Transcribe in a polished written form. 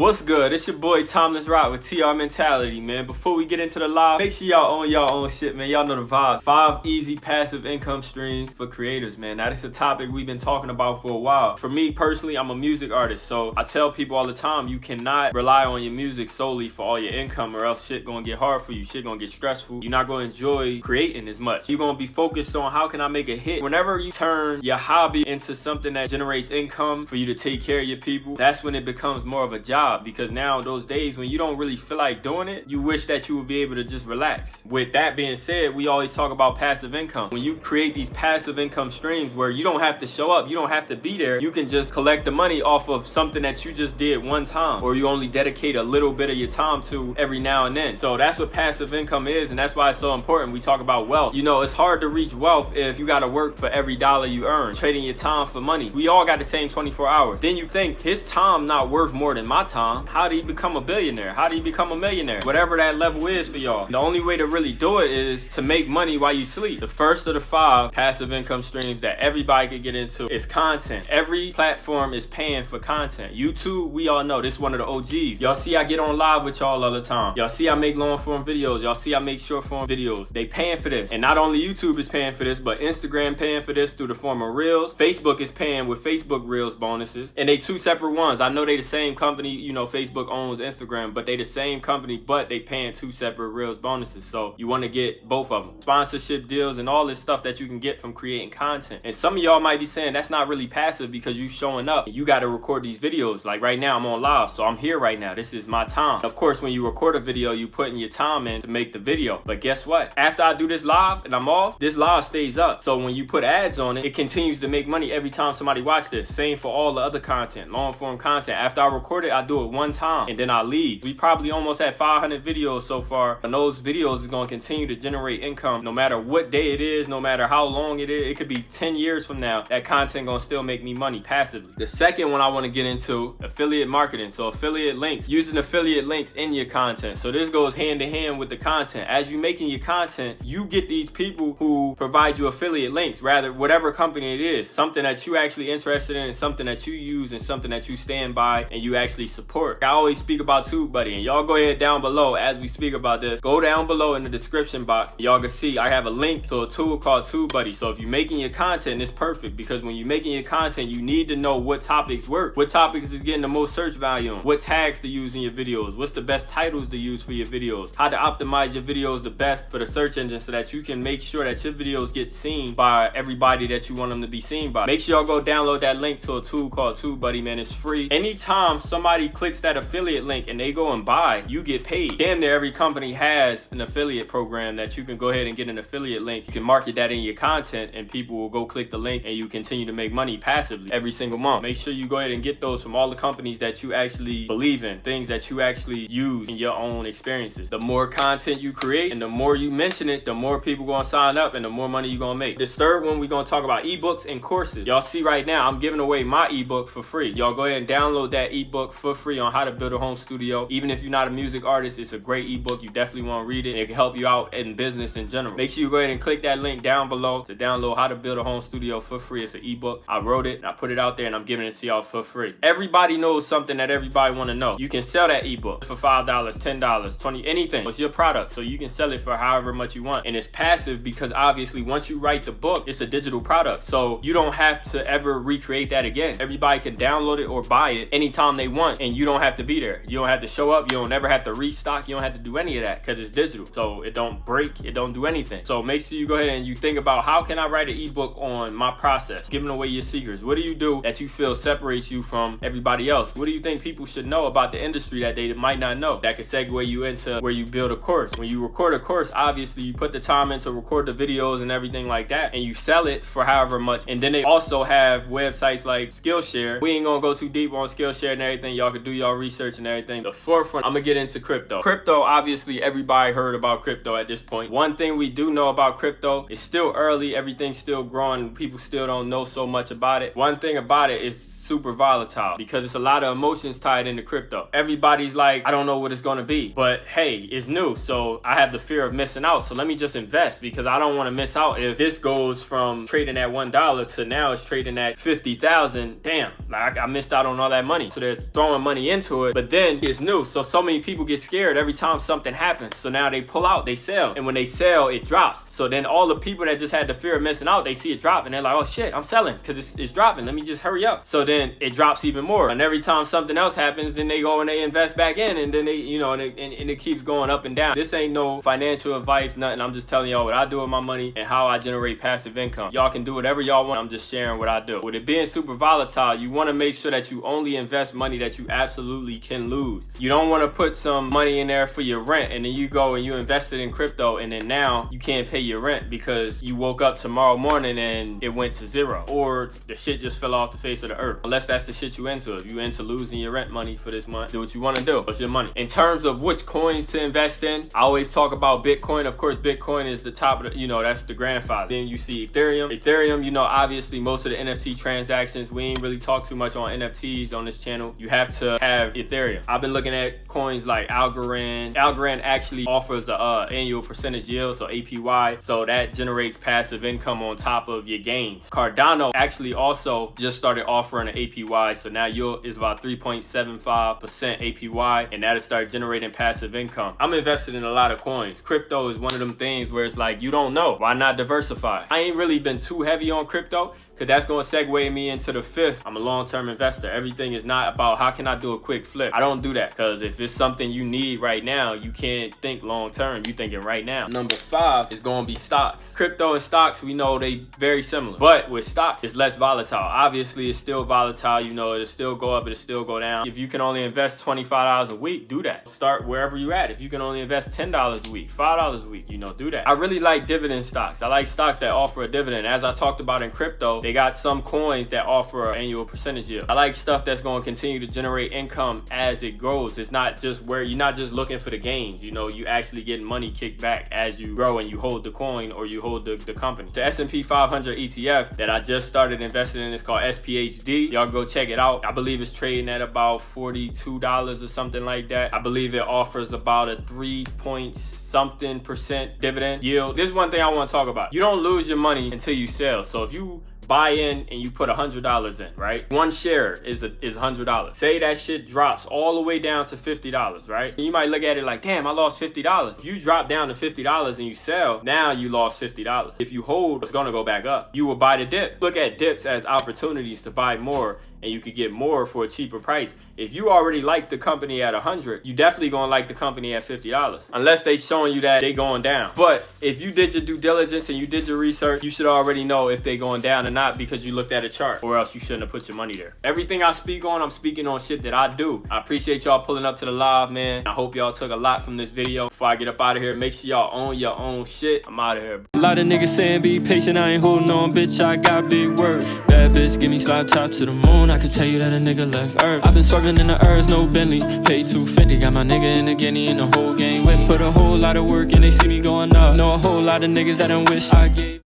What's good? It's your boy TimelessRoc with TR Mentality, man. Before we get into the live, make sure y'all own your own shit, man. Y'all know the vibes. 5 easy passive income streams for creators, man. Now, this is a topic we've been talking about for a while. For me, personally, I'm a music artist, so I tell people all the time, you cannot rely on your music solely for all your income, or else shit gonna get hard for you. Shit gonna get stressful. You're not gonna enjoy creating as much. You're gonna be focused on how can I make a hit. Whenever you turn your hobby into something that generates income for you to take care of your people, that's when it becomes more of a job. Because now those days when you don't really feel like doing it, you wish that you would be able to just relax. With that being said, we always talk about passive income. When you create these passive income streams where you don't have to show up, you don't have to be there, you can just collect the money off of something that you just did one time, or you only dedicate a little bit of your time to every now and then. So that's what passive income is, and that's why it's so important. We talk about wealth. You know, it's hard to reach wealth if you got to work for every dollar you earn, trading your time for money. We all got the same 24 hours. Then you think his time not worth more than my time. How do you become a billionaire? How do you become a millionaire? Whatever that level is for y'all. The only way to really do it is to make money while you sleep. The first of the 5 passive income streams that everybody can get into is content. Every platform is paying for content. YouTube, we all know this is one of the OGs. Y'all see I get on live with y'all all the time. Y'all see I make long form videos. Y'all see I make short form videos. They paying for this. And not only YouTube is paying for this, but Instagram paying for this through the form of Reels. Facebook is paying with Facebook Reels bonuses. And they 2 separate ones. I know they the same company, you know, Facebook owns Instagram, but they the same company, but they paying 2 separate Reels bonuses. So you want to get both of them. Sponsorship deals and all this stuff that you can get from creating content. And some of y'all might be saying that's not really passive because you showing up. You got to record these videos. Like right now I'm on live, so I'm here right now. This is my time. Of course, when you record a video, you putting your time in to make the video. But guess what? After I do this live and I'm off, this live stays up. So when you put ads on it, it continues to make money every time somebody watch this. Same for all the other content, long form content. After I record it, I do it one time and then I leave. We probably almost at 500 videos so far, and those videos is going to continue to generate income no matter what day it is, no matter how long it is. It could be 10 years from now, that content going to still make me money passively. The second one I want to get into, affiliate marketing. So affiliate links, using affiliate links in your content. So this goes hand in hand with the content. As you're making your content, you get these people who provide you affiliate links, rather whatever company it is, something that you actually interested in, something that you use, and something that you stand by and you actually support. I always speak about TubeBuddy, and y'all go ahead down below as we speak about this. Go down below in the description box. Y'all can see I have a link to a tool called TubeBuddy. So if you're making your content, it's perfect, because when you're making your content, you need to know what topics work, what topics is getting the most search value on, what tags to use in your videos, what's the best titles to use for your videos, how to optimize your videos the best for the search engine so that you can make sure that your videos get seen by everybody that you want them to be seen by. Make sure y'all go download that link to a tool called TubeBuddy, man. It's free. Anytime somebody clicks that affiliate link and they go and buy, you get paid. Damn near every company has an affiliate program that you can go ahead and get an affiliate link. You can market that in your content and people will go click the link and you continue to make money passively every single month. Make sure you go ahead and get those from all the companies that you actually believe in, things that you actually use in your own experiences. The more content you create and the more you mention it, the more people gonna sign up and the more money you're gonna make. This third one, we're gonna talk about ebooks and courses. Y'all see right now, I'm giving away my ebook for free. Y'all go ahead and download that ebook for free on how to build a home studio. Even if you're not a music artist, it's a great ebook. You definitely want to read it. It can help you out in business in general. Make sure you go ahead and click that link down below to download how to build a home studio for free. It's an ebook. I wrote it and I put it out there and I'm giving it to y'all for free. Everybody knows something that everybody want to know. You can sell that ebook for $5, $10, $20, anything. It's your product, so you can sell it for however much you want. And it's passive because obviously once you write the book, it's a digital product, so you don't have to ever recreate that again. Everybody can download it or buy it anytime they want, and you don't have to be there. You don't have to show up. You don't never have to restock. You don't have to do any of that because it's digital. So it don't break. It don't do anything. So make sure you go ahead and you think about, how can I write an ebook on my process? Giving away your secrets. What do you do that you feel separates you from everybody else? What do you think people should know about the industry that they might not know? That could segue you into where you build a course. When you record a course, obviously you put the time in to record the videos and everything like that, and you sell it for however much. And then they also have websites like Skillshare. We ain't gonna go too deep on Skillshare and everything. Y'all could do y'all research and everything. The fourth one, I'm gonna get into crypto. Crypto, obviously everybody heard about crypto at this point. One thing we do know about crypto, it's still early. Everything's still growing. People still don't know so much about it. One thing about it is super volatile because it's a lot of emotions tied into crypto. Everybody's like, I don't know what it's gonna be, but hey, it's new, so I have the fear of missing out. So let me just invest because I don't want to miss out. If this goes from trading at $1 to now it's trading at 50,000, damn, like I missed out on all that money. So they're throwing money into it, but then it's new. So many people get scared every time something happens. So now they pull out, they sell, and when they sell, it drops. So then all the people that just had the fear of missing out, they see it drop and they're like, oh shit, I'm selling because it's dropping. Let me just hurry up. So then it drops even more. And every time something else happens, then they go and they invest back in, and then they, you know, and it keeps going up and down. This ain't no financial advice, nothing. I'm just telling y'all what I do with my money and how I generate passive income. Y'all can do whatever y'all want. I'm just sharing what I do. With it being super volatile, you want to make sure that you only invest money that you absolutely can lose. You don't want to put some money in there for your rent and then you go and you invest it in crypto and then now you can't pay your rent because you woke up tomorrow morning and it went to zero, or the shit just fell off the face of the earth. Unless that's the shit you into. If you into losing your rent money for this month, do what you want to do. It's your money. In terms of which coins to invest in, I always talk about Bitcoin. Of course, Bitcoin is the top of the, you know, that's the grandfather. Then you see Ethereum, you know, obviously most of the NFT transactions, we ain't really talk too much on NFTs on this channel. You have to have Ethereum. I've been looking at coins like Algorand. Algorand actually offers a annual percentage yield, so APY, so that generates passive income on top of your gains. Cardano actually also just started offering an APY, so now is about 3.75% APY, and that'll start generating passive income. I'm invested in a lot of coins. Crypto is one of them things where it's like, you don't know, why not diversify? I ain't really been too heavy on crypto because that's going to segue me into the fifth. I'm a long-term investor. Everything is not about how can I do a quick flip. I don't do that because if it's something you need right now, you can't think long-term. You thinking right now. Number 5 is going to be stocks. Crypto and stocks, we know they very similar, but with stocks, it's less volatile. Obviously, it's still volatile. You know, it'll still go up, it'll still go down. If you can only invest $25 a week, do that. Start wherever you at. If you can only invest $10 a week, $5 a week, you know, do that. I really like dividend stocks. I like stocks that offer a dividend. As I talked about in crypto, they got some coins that offer an annual percentage yield. I like stuff that's going to continue to generate income as it grows. It's not just where you're not just looking for the gains. You know, you actually getting money kicked back as you grow and you hold the coin or you hold the company. The S&P 500 ETF that I just started investing in is called SPHD. Y'all go check it out. I believe it's trading at about $42 or something like that. I believe it offers about a 3-point-something% dividend yield. This is one thing I want to talk about. You don't lose your money until you sell. So if you buy in and you put $100 in, right? One share is $100. Say that shit drops all the way down to $50, right? And you might look at it like, damn, I lost $50. If you drop down to $50 and you sell, now you lost $50. If you hold, it's gonna go back up. You will buy the dip. Look at dips as opportunities to buy more, and you could get more for a cheaper price. If you already like the company at 100, you definitely gonna like the company at $50, unless they showing you that they going down. But if you did your due diligence and you did your research, you should already know if they going down or not because you looked at a chart, or else you shouldn't have put your money there. Everything I speak on, I'm speaking on shit that I do. I appreciate y'all pulling up to the live, man. I hope y'all took a lot from this video. Before I get up out of here, make sure y'all own your own shit. I'm out of here. A lot of niggas saying be patient, I ain't holding on, bitch, I got big word. Bad bitch, give me slap top to the moon, I can tell you that a nigga left earth. I've been swerving in the earths, no Bentley, paid $250, got my nigga in the guinea and the whole game with me. Put a whole lot of work and they see me going up. Know a whole lot of niggas that don't wish I gave